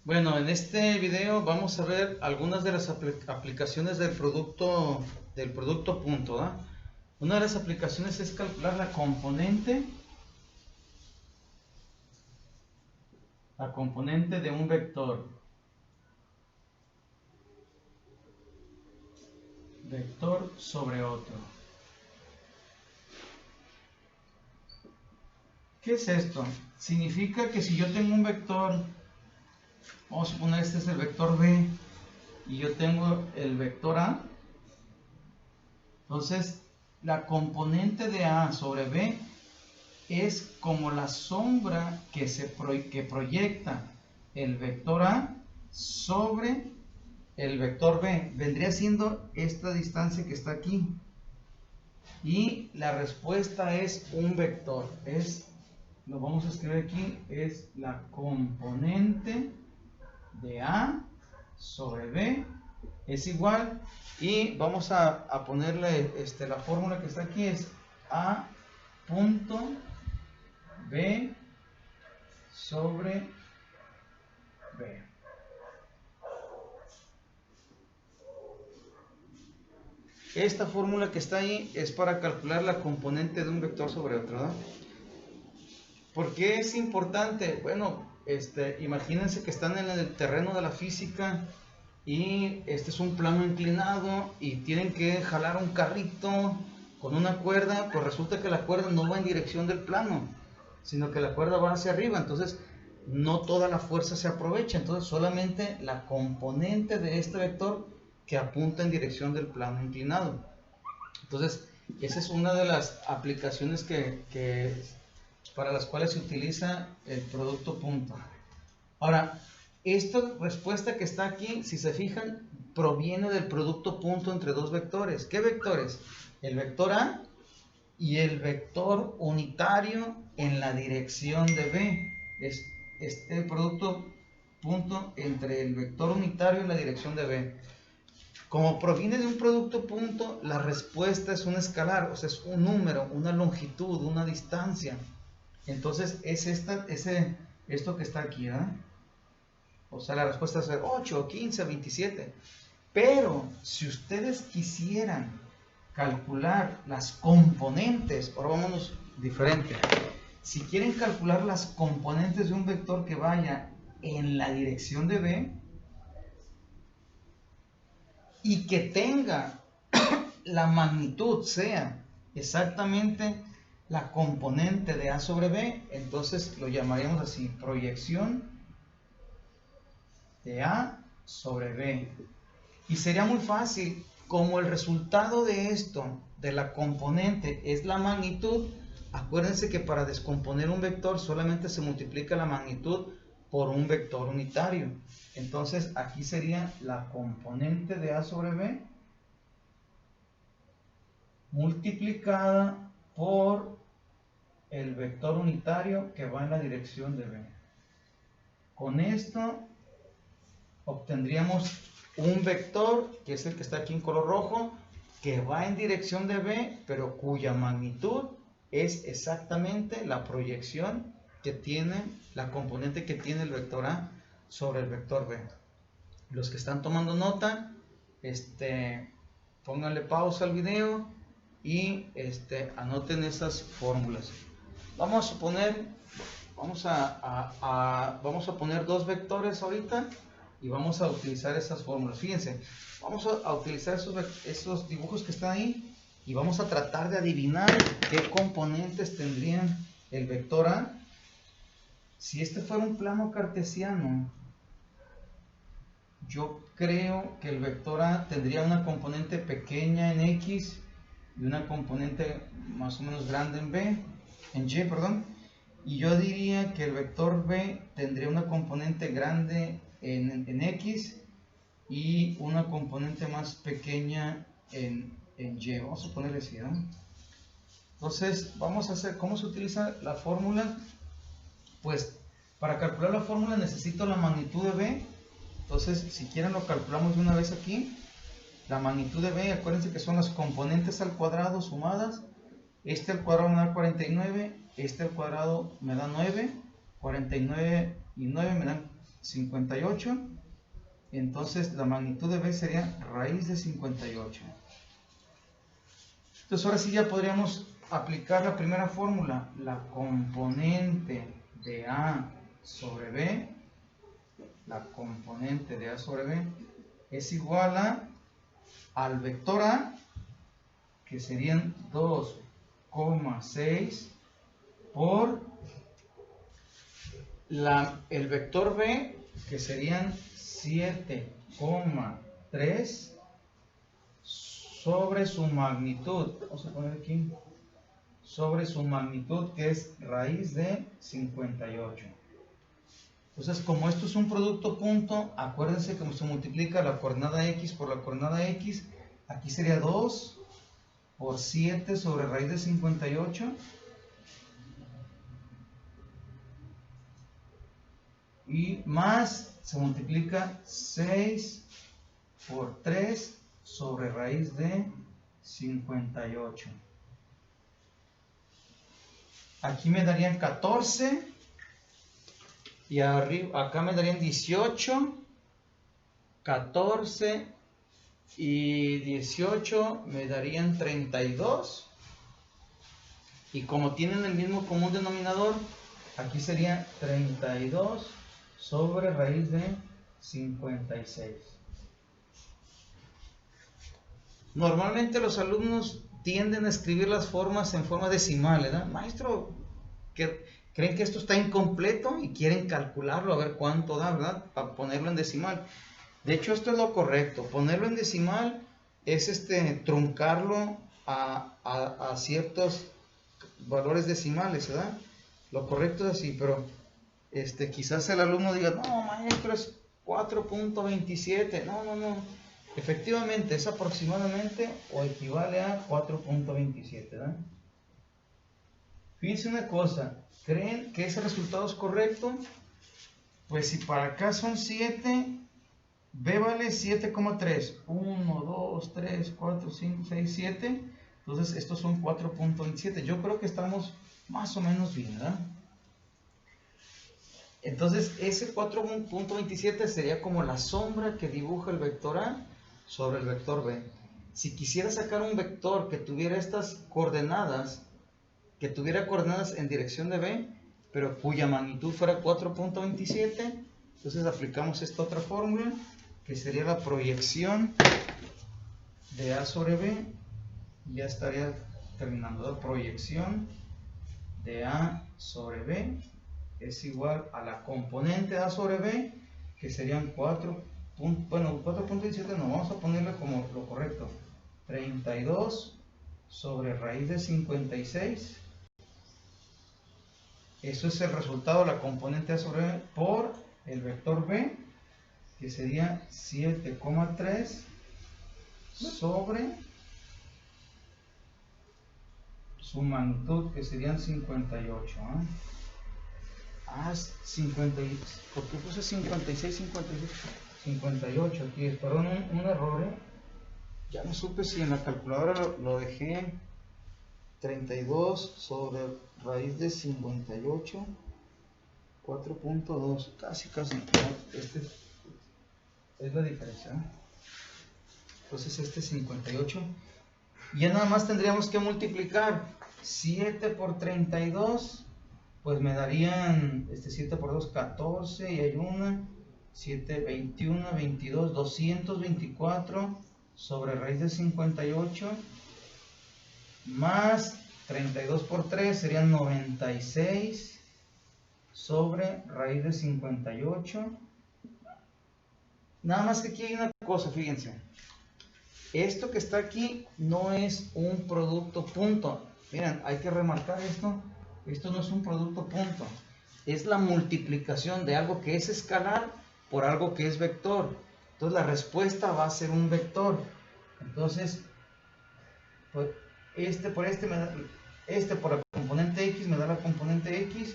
Bueno, en este video vamos a ver algunas de las aplicaciones del producto punto, ¿ah? Una de las aplicaciones es calcular la componente de un vector sobre otro. ¿Qué es esto? Significa que si yo tengo un vector, vamos a suponer este es el vector B y yo tengo el vector A, entonces la componente de A sobre B es como la sombra que proyecta el vector A sobre el vector B. Vendría siendo esta distancia que está aquí. Y la respuesta es un vector. Lo vamos a escribir aquí, es la componente de A sobre B es igual, y vamos a ponerle la fórmula que está aquí, es A punto B sobre B. Esta fórmula que está ahí es para calcular la componente de un vector sobre otro, ¿no? ¿Por qué es importante? Bueno, imagínense que están en el terreno de la física y este es un plano inclinado y tienen que jalar un carrito con una cuerda, pues resulta que la cuerda no va en dirección del plano, sino que la cuerda va hacia arriba, entonces no toda la fuerza se aprovecha, entonces solamente la componente de este vector que apunta en dirección del plano inclinado. Entonces, esa es una de las aplicaciones para las cuales se utiliza el producto punto. Ahora, esta respuesta que está aquí, si se fijan, proviene del producto punto entre dos vectores. ¿Qué vectores? El vector A y el vector unitario en la dirección de B. Es el producto punto entre el vector unitario en la dirección de B. Como proviene de un producto punto, la respuesta es un escalar, o sea, es un número, una longitud, una distancia. Entonces es esto que está aquí, ¿verdad? O sea, la respuesta es 8, 15, 27. Pero si ustedes quisieran calcular las componentes, ahora vámonos diferente. Si quieren calcular las componentes de un vector que vaya en la dirección de B y que tenga la magnitud sea exactamente la componente de A sobre B, entonces lo llamaríamos así, proyección de A sobre B. Y sería muy fácil, como el resultado de esto, de la componente, es la magnitud. Acuérdense que para descomponer un vector solamente se multiplica la magnitud por un vector unitario. Entonces aquí sería la componente de A sobre B multiplicada por el vector unitario que va en la dirección de B. Con esto obtendríamos un vector, que es el que está aquí en color rojo, que va en dirección de B, pero cuya magnitud es exactamente la proyección que tiene, la componente que tiene el vector A sobre el vector B. Los que están tomando nota, pónganle pausa al video y anoten esas fórmulas. Vamos a poner, vamos a poner dos vectores ahorita y vamos a utilizar esas fórmulas. Fíjense, vamos a utilizar esos dibujos que están ahí y vamos a tratar de adivinar qué componentes tendrían el vector A. Si este fuera un plano cartesiano, yo creo que el vector A tendría una componente pequeña en X y una componente más o menos grande en Y, perdón. Y yo diría que el vector B tendría una componente grande en X y una componente más pequeña en Y. Vamos a ponerle así, ¿no? Entonces, vamos a hacer, ¿cómo se utiliza la fórmula? Pues, para calcular la fórmula necesito la magnitud de B. Entonces, si quieren lo calculamos de una vez aquí. La magnitud de B, acuérdense que son las componentes al cuadrado sumadas. Este al cuadrado me da 49, este al cuadrado me da 9, 49 y 9 me dan 58. Entonces la magnitud de b sería raíz de 58. Entonces ahora sí ya podríamos aplicar la primera fórmula. La componente de a sobre b, la componente de a sobre b es igual al vector a, que serían 2,6 por el vector b, que serían 7,3 sobre su magnitud. Vamos a poner aquí sobre su magnitud, que es raíz de 58. Entonces, como esto es un producto punto, acuérdense que se multiplica la coordenada x por la coordenada x. Aquí sería 2 por 7 sobre raíz de 58. Y más se multiplica 6 por 3 sobre raíz de 58. Aquí me darían 14. Y arriba, acá me darían 18, 14 y 18 me darían 32. Y como tienen el mismo común denominador, aquí sería 32 sobre raíz de 56. Normalmente los alumnos tienden a escribir las formas en forma decimal, ¿verdad? Maestro, creen que esto está incompleto y quieren calcularlo, a ver cuánto da, ¿verdad? Para ponerlo en decimal. De hecho, esto es lo correcto. Ponerlo en decimal es truncarlo a ciertos valores decimales, ¿verdad? Lo correcto es así, pero quizás el alumno diga, no, maestro, es 4.27. No. Efectivamente, es aproximadamente o equivale a 4.27, ¿verdad? Fíjense una cosa, ¿creen que ese resultado es correcto? Pues si para acá son 7, b vale 7,3. 1, 2, 3, 4, 5, 6, 7. Entonces estos son 4.27. Yo creo que estamos más o menos bien, ¿verdad? Entonces ese 4.27 sería como la sombra que dibuja el vector A sobre el vector B. Si quisiera sacar un vector que tuviera estas coordenadas, que tuviera coordenadas en dirección de B, pero cuya magnitud fuera 4.27, entonces aplicamos esta otra fórmula, que sería la proyección de A sobre B. Ya estaría terminando. La proyección de A sobre B es igual a la componente A sobre B, que serían 4.27, no, vamos a ponerle como lo correcto, 32 sobre raíz de 56. Eso es el resultado de la componente A sobre B por el vector B, que sería 7,3 sobre su magnitud, que serían 58. 50, ¿por qué puse 56, 58? Aquí es, perdón, un error, Ya no supe si en la calculadora lo dejé 32 sobre raíz de 58, 4.2, casi, es la diferencia, Entonces 58, ya nada más tendríamos que multiplicar 7 por 32, pues me darían 7 por 2, 14, y hay 7, 21, 22, 224 sobre raíz de 58, más 32 por 3 serían 96 sobre raíz de 58. Nada más que aquí hay una cosa, fíjense. Esto que está aquí no es un producto punto. Miren, hay que remarcar esto. Esto no es un producto punto. Es la multiplicación de algo que es escalar por algo que es vector. Entonces la respuesta va a ser un vector. Entonces, pues, por la componente x me da la componente x.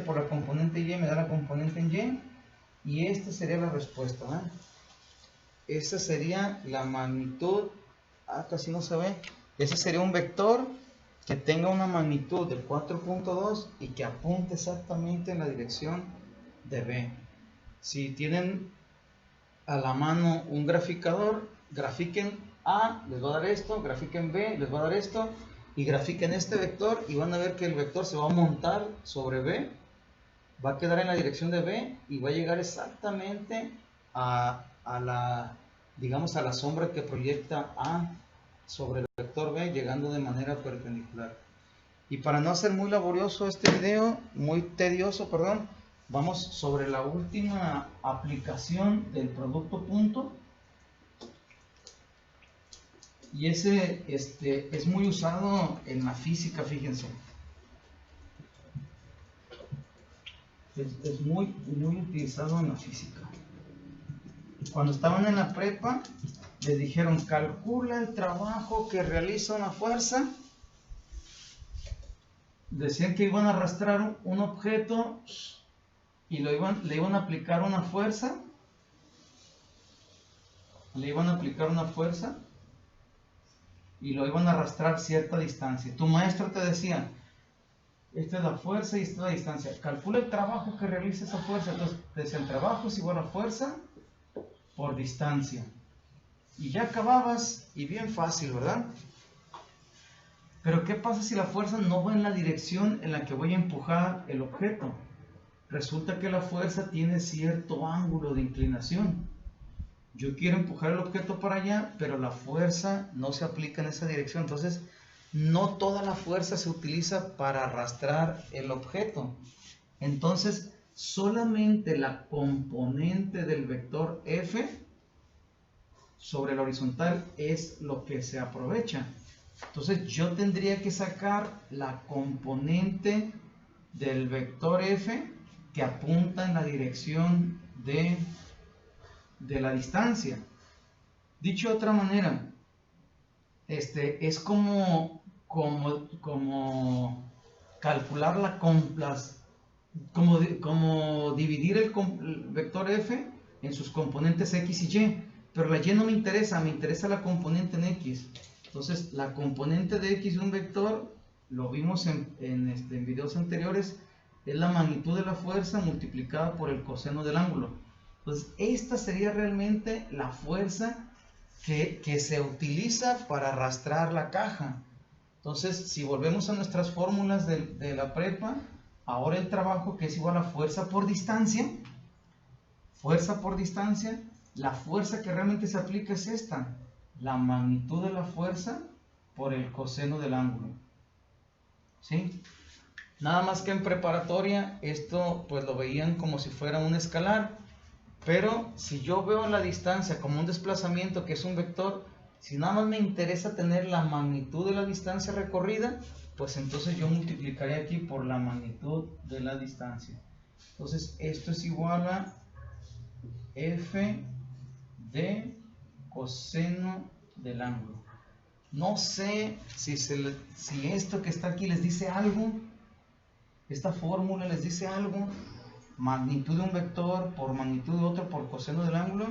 Por la componente y me da la componente en y. Y esta sería la respuesta, Esa sería la magnitud. Casi no se ve. Ese sería un vector que tenga una magnitud de 4.2 y que apunte exactamente en la dirección de B. si tienen a la mano un graficador, grafiquen A, les va a dar esto, grafiquen B, les va a dar esto, y grafiquen este vector y van a ver que el vector se va a montar sobre B, va a quedar en la dirección de B y va a llegar exactamente a la, digamos, a la sombra que proyecta A sobre el vector B, llegando de manera perpendicular. Y para no hacer muy laborioso este video, muy tedioso, perdón, vamos sobre la última aplicación del producto punto. Y ese es muy usado en la física, fíjense. Es muy utilizado en la física. Cuando estaban en la prepa, les dijeron, calcula el trabajo que realiza una fuerza. Decían que iban a arrastrar un objeto y le iban a aplicar una fuerza. Le iban a aplicar una fuerza y lo iban a arrastrar cierta distancia. Tu maestro te decía, esta es la fuerza y esta es la distancia. Calcula el trabajo que realiza esa fuerza. Entonces, te decía, el trabajo es igual a fuerza por distancia. Y ya acababas, y bien fácil, ¿verdad? Pero ¿qué pasa si la fuerza no va en la dirección en la que voy a empujar el objeto? Resulta que la fuerza tiene cierto ángulo de inclinación. Yo quiero empujar el objeto para allá, pero la fuerza no se aplica en esa dirección. Entonces, no toda la fuerza se utiliza para arrastrar el objeto. Entonces, solamente la componente del vector F sobre la horizontal es lo que se aprovecha. Entonces, yo tendría que sacar la componente del vector F que apunta en la dirección de la distancia. Dicho de otra manera, es como calcular como dividir el vector F en sus componentes X y Y, pero la Y no me interesa la componente en X. Entonces, la componente de X de un vector, lo vimos en videos anteriores, es la magnitud de la fuerza multiplicada por el coseno del ángulo. Entonces, esta sería realmente la fuerza que se utiliza para arrastrar la caja. Entonces, si volvemos a nuestras fórmulas de la prepa, ahora el trabajo, que es igual a fuerza por distancia, la fuerza que realmente se aplica es esta, la magnitud de la fuerza por el coseno del ángulo. ¿Sí? Nada más que en preparatoria, esto pues lo veían como si fuera un escalar. Pero si yo veo la distancia como un desplazamiento que es un vector, si nada más me interesa tener la magnitud de la distancia recorrida, pues entonces yo multiplicaría aquí por la magnitud de la distancia. Entonces esto es igual a f de coseno del ángulo. No sé si esto que está aquí les dice algo, esta fórmula les dice algo. Magnitud de un vector por magnitud de otro por coseno del ángulo.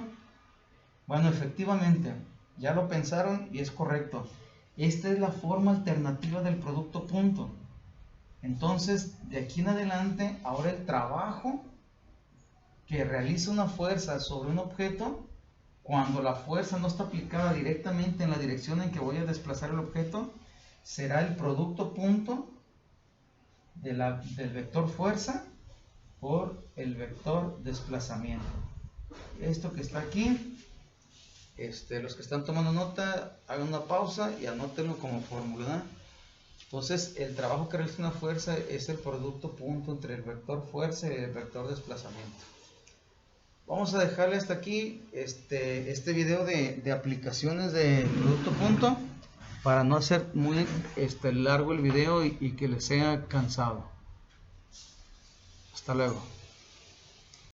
Bueno, efectivamente, ya lo pensaron y es correcto. Esta es la forma alternativa del producto punto. Entonces, de aquí en adelante, ahora el trabajo que realiza una fuerza sobre un objeto, cuando la fuerza no está aplicada directamente en la dirección en que voy a desplazar el objeto, será el producto punto del vector fuerza por el vector desplazamiento. Esto que está aquí, los que están tomando nota, hagan una pausa y anótenlo como fórmula. Entonces, el trabajo que realiza una fuerza es el producto punto entre el vector fuerza y el vector desplazamiento. Vamos a dejarle hasta aquí este video de aplicaciones de producto punto, para no hacer muy largo el video y que les sea cansado. Hasta luego.